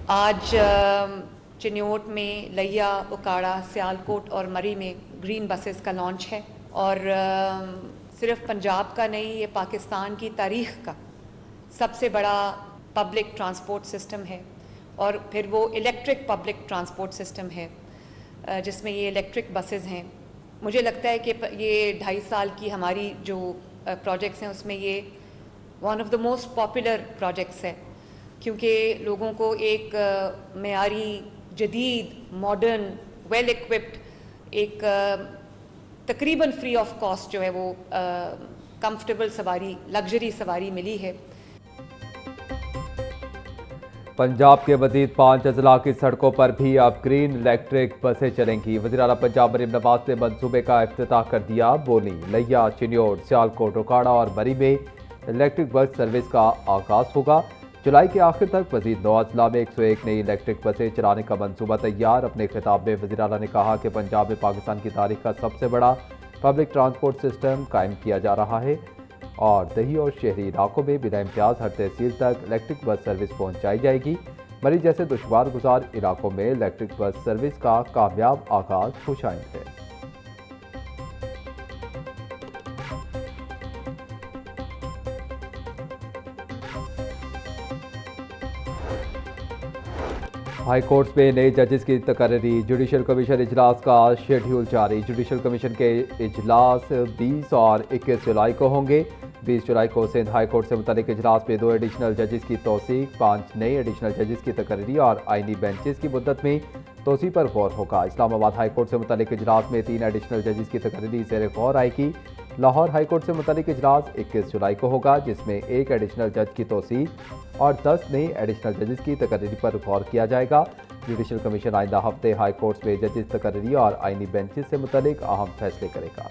आज चिन्योट में लिया, उकाड़ा, सियालकोट और मरी में ग्रीन बसेस का लॉन्च है और सिर्फ पंजाब का नहीं, ये पाकिस्तान की तारीख का सबसे बड़ा पब्लिक ट्रांसपोर्ट सिस्टम है और फिर वो इलेक्ट्रिक पब्लिक ट्रांसपोर्ट सिस्टम है जिसमें ये इलेक्ट्रिक बसेस हैं। मुझे लगता है कि ये 2.5 साल की हमारी जो प्रोजेक्ट्स हैं उसमें ये one of the most popular projects है, क्योंकि लोगों को एक मेयारी, जदीद, मॉडर्न, वेल इक्विप्ड एक तकरीबन फ्री ऑफ कॉस्ट जो है वो कंफर्टेबल सवारी, लग्जरी सवारी मिली है। पंजाब के मजीद 5 अजला की सड़कों पर भी अब ग्रीन इलेक्ट्रिक बसें चलेंगी। वज़ीर आला पंजाब मरीम नवाज ने मनसूबे का इफ्तिताह कर दिया। बोली, लिया, चिन्योट, सियालकोट, उकाड़ा और मरी में इलेक्ट्रिक बस सर्विस का आगाज होगा। जुलाई के आखिर तक मजीद 9 अजला में 101 नई इलेक्ट्रिक बसें चलाने का मनसूबा तैयार। अपने खिताब में वज़ीर आला ने कहा कि पंजाब में पाकिस्तान की तारीख का सबसे बड़ा पब्लिक ट्रांसपोर्ट सिस्टम कायम किया जा रहा है और दही और शहरी इलाकों में बिना इम्तियाज हर तहसील तक इलेक्ट्रिक बस सर्विस पहुंचाई जाएगी। मरी जैसे दुश्वार गुजार इलाकों में इलेक्ट्रिक बस सर्विस का कामयाब आगाज खुशाइंद है। हाई कोर्ट्स में नए जजेस की तकर्री। जुडिशल कमीशन इजलास का शेड्यूल जारी। जुडिशल कमीशन के इजलास 20 और 21 जुलाई को होंगे। 20 जुलाई को सिंध हाई कोर्ट से मुतालिक इजलास में 2 एडिशनल जजेस की तौसीक, 5 नए एडिशनल जजेस की तकर्री और आइनी बेंचेस की मुद्दत में तोसी पर गौर होगा। इस्लामाबाद हाई कोर्ट से मुतालिक इजलास में 3 एडिशनल जजेस की तकर्री ज़ेर गौर आएगी। लाहौर हाई कोर्ट से मुतालिक इजलास 21 जुलाई को होगा, जिसमें 1 एडिशनल जज की तौसीक और 10 नई एडिशनल जजेस की तकर्री पर गौर किया जाएगा। जुडिशल कमीशन आइंदा हफ्ते हाई कोर्ट्स में जजेस तकर्री और आइनी बेंचेस से मुतालिक अहम फैसले करेगा।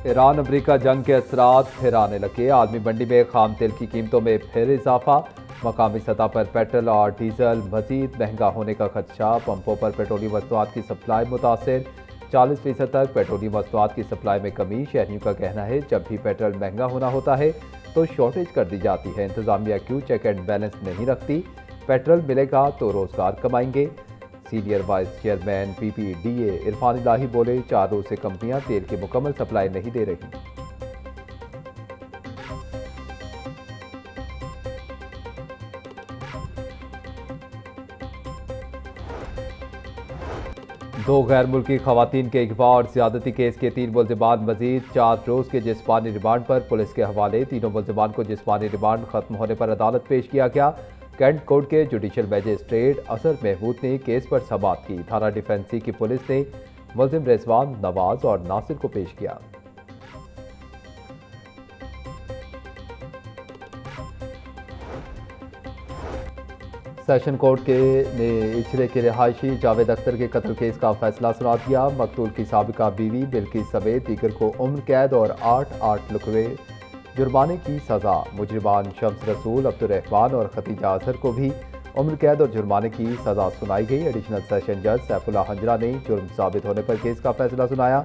ईरान अमरीका जंग के असरात फिर आने लगे। आलमी मंडी में खाम तेल की कीमतों में फिर इजाफा। मकामी सतह पर पेट्रोल और डीजल मजीद महंगा होने का खदशा। पंपों पर पेट्रोलियम मसनूआत की सप्लाई मुतासर। 40% तक पेट्रोलियम मसनूआत की सप्लाई में कमी। शहरियों का कहना है जब भी पेट्रोल महंगा होना होता है तो शॉर्टेज कर दी जाती है। इंतजामिया क्यों चेक एंड बैलेंस नहीं रखती? पेट्रोल मिलेगा तो रोजगार कमाएंगे। Senior vice chairman PPDA Irfan Elahi बोले, 4 रोज से कंपनियां तेल की मुकम्मल सप्लाई नहीं दे रही। दो गैर मुल्की खवातीन के अगवा और ज्यादती केस के 3 मुल्जिमान मजीद 4 रोज के जिस्मानी रिमांड पर पुलिस के हवाले। तीनों मुल्जिमान को जिस्मानी रिमांड खत्म होने पर अदालत पेश किया गया। कैंट कोर्ट के जुडिशल मैजिस्ट्रेट असर महमूद ने केस पर समाअत की। थाना डिफेंसी की पुलिस ने मुल्जिम रिजवान, नवाज और नासिर को पेश किया। सेशन कोर्ट ने इछले के रिहायशी जावेद अख्तर के कत्ल केस का फैसला सुना दिया। मकतूल की साबिका बीवी बिल्किस समेत दीगर को उम्र कैद और 8 लुकवे जुर्माने की सजा। मुजरिमान शम्स रसूल, अब्दुर्रहमान और खतीजा अजहर को भी उम्र कैद और जुर्माने की सजा सुनाई गई। एडिशनल सेशन जज सैफुल्लाह हंजरा ने जुर्म साबित होने पर केस का फैसला सुनाया।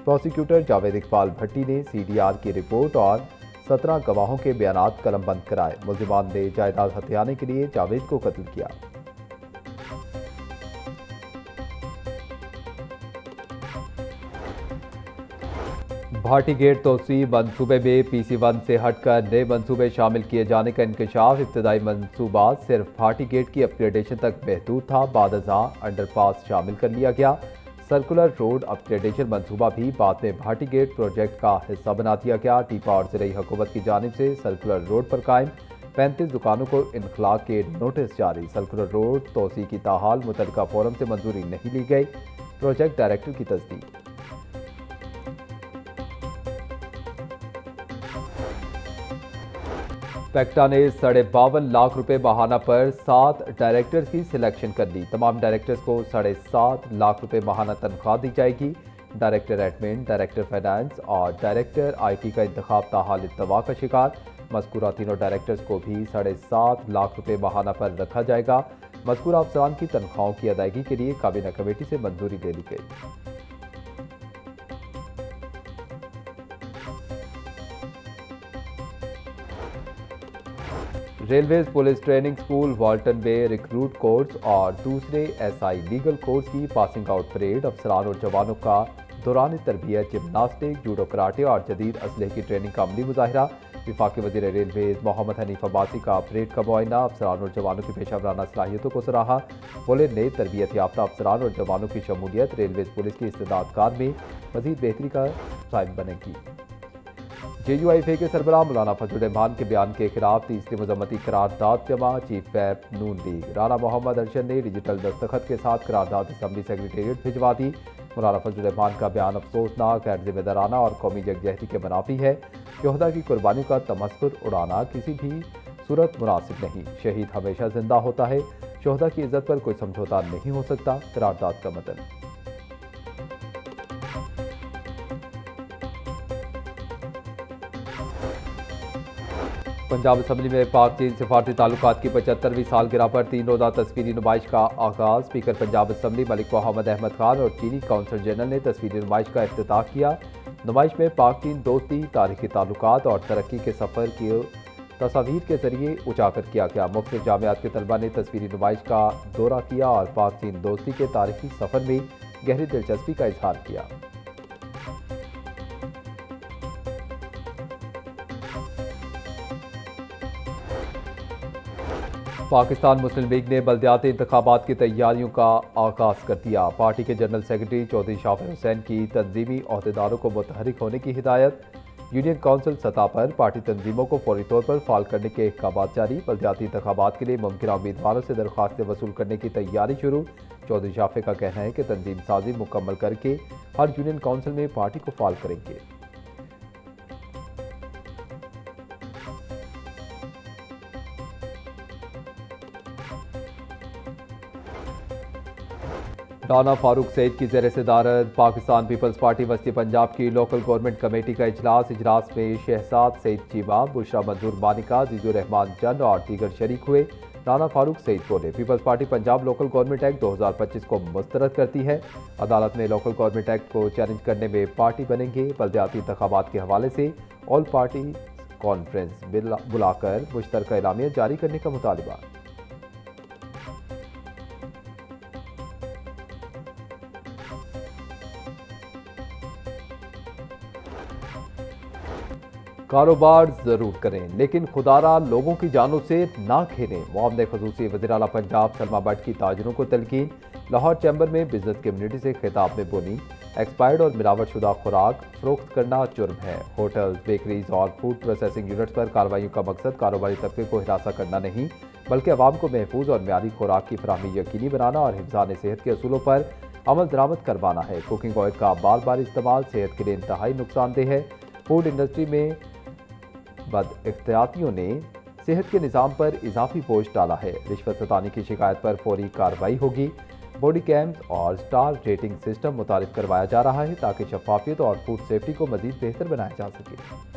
प्रोसिक्यूटर जावेद इकबाल भट्टी ने CDR की रिपोर्ट और 17 गवाहों के बयानात कलमबंद कराए। मुल्जिमान ने जायदाद हथियाने के लिए जावेद को कत्ल किया। भाटी गेट तोसी मनसूबे में PC1 से हटकर नए मनसूबे शामिल किए जाने का इंकशाफ। इब्तदाई मनसूबा सिर्फ भाटी गेट की अपग्रेडेशन तक महदूद था, बाद अंडरपास शामिल कर लिया गया। सर्कुलर रोड अपग्रेडेशन मनसूबा भी बाद में भाटी गेट प्रोजेक्ट का हिस्सा बना दिया गया। टीपा और ज़िले हुकूमत की जानिब से सर्कुलर रोड पर कायम 35 दुकानों को इनखला के नोटिस जारी। सर्कुलर रोड तोसी की ताहाल मुतलका फोरम से मंजूरी नहीं ली गई। प्रोजेक्ट डायरेक्टर की तस्दीक। पेक्टा ने 52.5 लाख रुपए माहाना पर 7 डायरेक्टर्स की सिलेक्शन कर ली। तमाम डायरेक्टर्स को 7.5 लाख रुपए माहाना तनख्वाह दी जाएगी। डायरेक्टर एडमिन, डायरेक्टर फाइनेंस और डायरेक्टर IT का इंतखाब ताहाल इत्तवा का शिकार। मज़कूरा तीनों डायरेक्टर्स को भी 7.5 लाख रुपए माहाना पर रखा जाएगा। मज़कूर अफसरान की तनख्वाहों की अदायगी के लिए काबीना कमेटी से मंजूरी दे दी गई। Railways police training school Walton में रिक्रूट कोर्स और दूसरे एसआई लीगल कोर्स की पासिंग आउट परेड अफसरान और जवानों का दौरान तरबियत जिम्नास्टिक, जूडो, कराटे और जदीद असलहे की ट्रेनिंग का अमली मुजाहिरा। विफाकी वज़ीर रेलवेज मोहम्मद हनीफ अब्बासी का परेड का मुआयना। अफसरान और जवानों की पेशा वराना सलाहियतों को सराहा। बोले, नए तरबियत याफ्ता अफसरान और जवानों की शमूलियत रेलवेज पुलिस की इस्तेदादकार में मजीद बेहतरी का साबित बनेगी। JUIFA के सरबराह मौलाना फजल रहमान के बयान के खिलाफ तीसरी मजम्मती करारदाद जमा। चीफ व्हिप नून लीग राना मोहम्मद अरशद ने डिजिटल दस्तखत के साथ करारदाद असम्बली सेक्रेटेरिएट भिजवा दी। मौलाना फजल रहमान का बयान अफसोसनाक, गैर जिम्मेदाराना और कौमी यकजहती के मुनाफी है। शहदा की कुर्बानी का तमस्कुर उड़ाना किसी भी सूरत मुनासिब नहीं। शहीद हमेशा जिंदा होता है। शहदा की इज्जत पर कोई समझौता नहीं हो सकता। करारदाद का मतन। पंजाब असम्बली में पाक चीन सिफारती ताल्लुकात की 75वीं सालगिरह पर 3 रोज़ा तस्वीरी नुमाइश का आगाज़। स्पीकर पंजाब असम्बली मलिक मोहम्मद अहमद खान और चीनी काउंसिल जनरल ने तस्वीरी नुमाइश का इफ्तिताह किया। नुमाइश में पाक चीन दोस्ती, तारीखी ताल्लुकात और तरक्की के सफ़र की तस्वीर के जरिए उजागर किया गया। मुख्तलिफ जामियात के तलबा ने तस्वीरी नुमाइश का दौरा किया और पाक चीन दोस्ती के तारीखी सफ़र में गहरी दिलचस्पी का इजहार किया। पाकिस्तान मुस्लिम लीग ने बल्दियाती इंतखाबात की तैयारियों का आगाज़ कर दिया। पार्टी के जनरल सेक्रेटरी चौधरी शाफिर हुसैन की तंजीमी अहदेदारों को मुतहरिक होने की हिदायत। यूनियन काउंसिल सतह पर पार्टी तंजीमों को फौरी तौर पर फाल करने के अहकाम जारी। बल्दियाती इंतखाबात के लिए मुमकिन उम्मीदवारों से दरख्वास्तें वसूल करने की तैयारी शुरू। चौधरी शाफिर का कहना है कि तंजीम साजी मुकम्मल करके हर यूनियन काउंसिल में पार्टी को फाल करेंगे। राना फारूक सईद की ज़ेर सदारत पाकिस्तान पीपल्स पार्टी वस्ती पंजाब की लोकल गवर्नमेंट कमेटी का इजलास में शहजाद सईद चीमा, बुशरा मंजूर मानिका, जीजुर रहमान चंद और दीगर शरीक हुए। राना फारूक सईद बोले, People's Party Punjab local government act 2025 को मुस्तरद करती है। अदालत में लोकल गवर्नमेंट एक्ट को चैलेंज करने में पार्टी बनेंगे। बल्दियाती इंतखाबात के हवाले से ऑल पार्टी कॉन्फ्रेंस बुलाकर मुश्तरका एलामिया जारी करने का मुतालबा। कारोबार जरूर करें लेकिन खुदारा लोगों की जानों से ना खेलें। मुआवने खसूसी वज़ीर आला पंजाब सलमा भट्ट की ताजरों को तलकीन। लाहौर चैम्बर में बिजनेस कम्युनिटी से खिताब में बोली, एक्सपायर्ड और मिलावटशुदा खुराक फरोख्त करना जुर्म है। होटल, बेकरीज और फूड प्रोसेसिंग यूनिट्स पर कार्रवाइयों का मकसद कारोबारी तबके को हिरासा करना नहीं बल्कि अवाम को महफूज और म्यारी खुराक की फराहमी यकीनी बनाना और हिफ्ज़ान सेहत के असूलों पर अमल दरामद करवाना है। कुकिंग ऑयल का बार बार इस्तेमाल सेहत के लिए इंतहाई नुकसानदेह है। फूड इंडस्ट्री में बदइख्तियातियों ने सेहत के निज़ाम पर इजाफी बोझ डाला है। रिश्वत सतानी की शिकायत पर फौरी कार्रवाई होगी। बॉडी कैम्स और स्टार रेटिंग सिस्टम मुतारिफ करवाया जा रहा है ताकि शफाफियत और फूड सेफ्टी को मजीद बेहतर बनाया जा सके।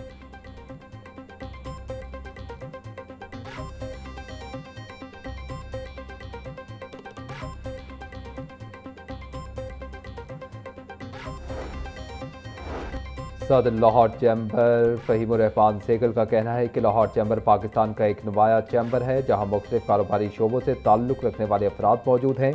सदर लाहौर चैम्बर फ़हीमुर रहमान सेगल का कहना है कि लाहौर चैम्बर पाकिस्तान का एक नुमाया चैम्बर है जहां मुख्तलिफ कारोबारी शोबों से ताल्लुक़ रखने वाले अफराद मौजूद हैं।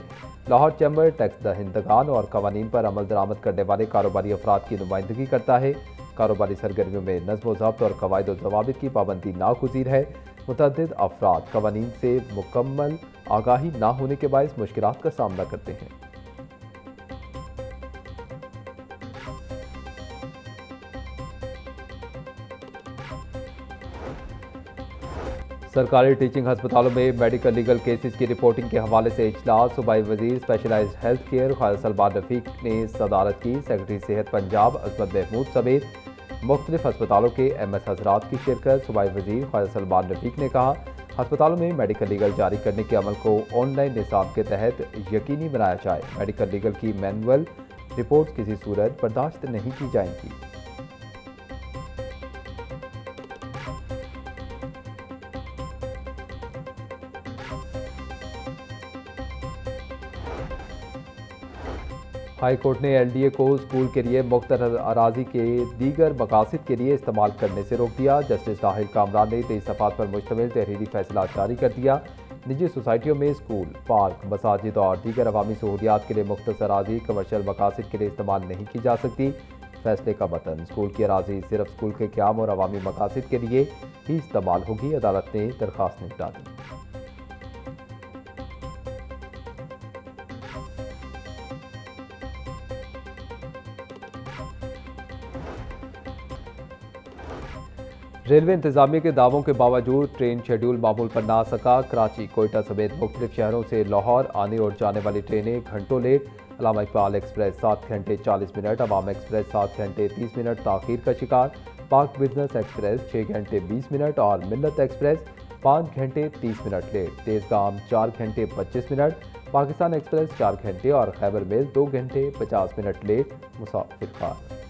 लाहौर चैम्बर टैक्स दहिंदगान और कवानीन पर अमल दरामद करने वाले कारोबारी अफराद की नुमाइंदगी करता है। कारोबारी सरगर्मियों में नज़्म ज़ब्त और कवायद व ज़वाबित की पाबंदी नागुज़ीर है। मुतअद्दिद अफराद कवानीन से मुकम्मल आगाही ना होने के बायस मुश्किलात का सामना करते हैं। सरकारी टीचिंग अस्पतालों में मेडिकल लीगल केसेस की रिपोर्टिंग के हवाले से इजलास। सूबाई वजीर specialised health care Khwaja Salman Rafiq ने सदारत की। सेक्रेटरी सेहत पंजाब अजमत महमूद समेत मुख्तलिफ अस्पतालों के MS हजरात की शिरकत। सूबाई वजीर ख्वाजा सलमान रफीक ने कहा, अस्पतालों में मेडिकल लीगल जारी करने के अमल को ऑनलाइन निज़ाम के तहत यकीनी बनाया जाए। मेडिकल लीगल की मैनुअल रिपोर्ट किसी सूरत बर्दाश्त नहीं की जाएंगी। हाई कोर्ट ने एलडीए को स्कूल के लिए मुख्तलिफ अराजी के दीगर मकासद के लिए इस्तेमाल करने से रोक दिया। जस्टिस राहिल कामरान ने 23 सफ़ात पर मुश्तमिल तहरीरी फैसला जारी कर दिया। निजी सोसाइटियों में स्कूल, पार्क, मसाजिद और दीगर अवामी सहूलियात के लिए मुख्तसर अराजी कमर्शियल मकासद के लिए इस्तेमाल नहीं की जा सकती। फैसले का मतन स्कूल की अराजी सिर्फ स्कूल के क़याम और अवामी मकासद के लिए ही इस्तेमाल होगी। अदालत ने दरख्वास्त निपटा दी। रेलवे इंतजामिया के दावों के बावजूद ट्रेन शेड्यूल मामूल पर ना आ सका। कराची, कोयटा समेत मुख्तलिफ शहरों से लाहौर आने और जाने वाली ट्रेनें घंटों लेट। अल्लामा इकबाल एक्सप्रेस 7 घंटे 40 मिनट, अवाम एक्सप्रेस 7 घंटे 30 मिनट ताख़ीर का शिकार। पाक बिजनेस एक्सप्रेस 6 घंटे 20 मिनट और मिल्लत एक्सप्रेस 5 घंटे 30 मिनट लेट। तेज़गाम 4 घंटे 25 मिनट, पाकिस्तान एक्सप्रेस 4 घंटे और खैबर मेल 2 घंटे 50 मिनट लेट। मुसाफिर खान।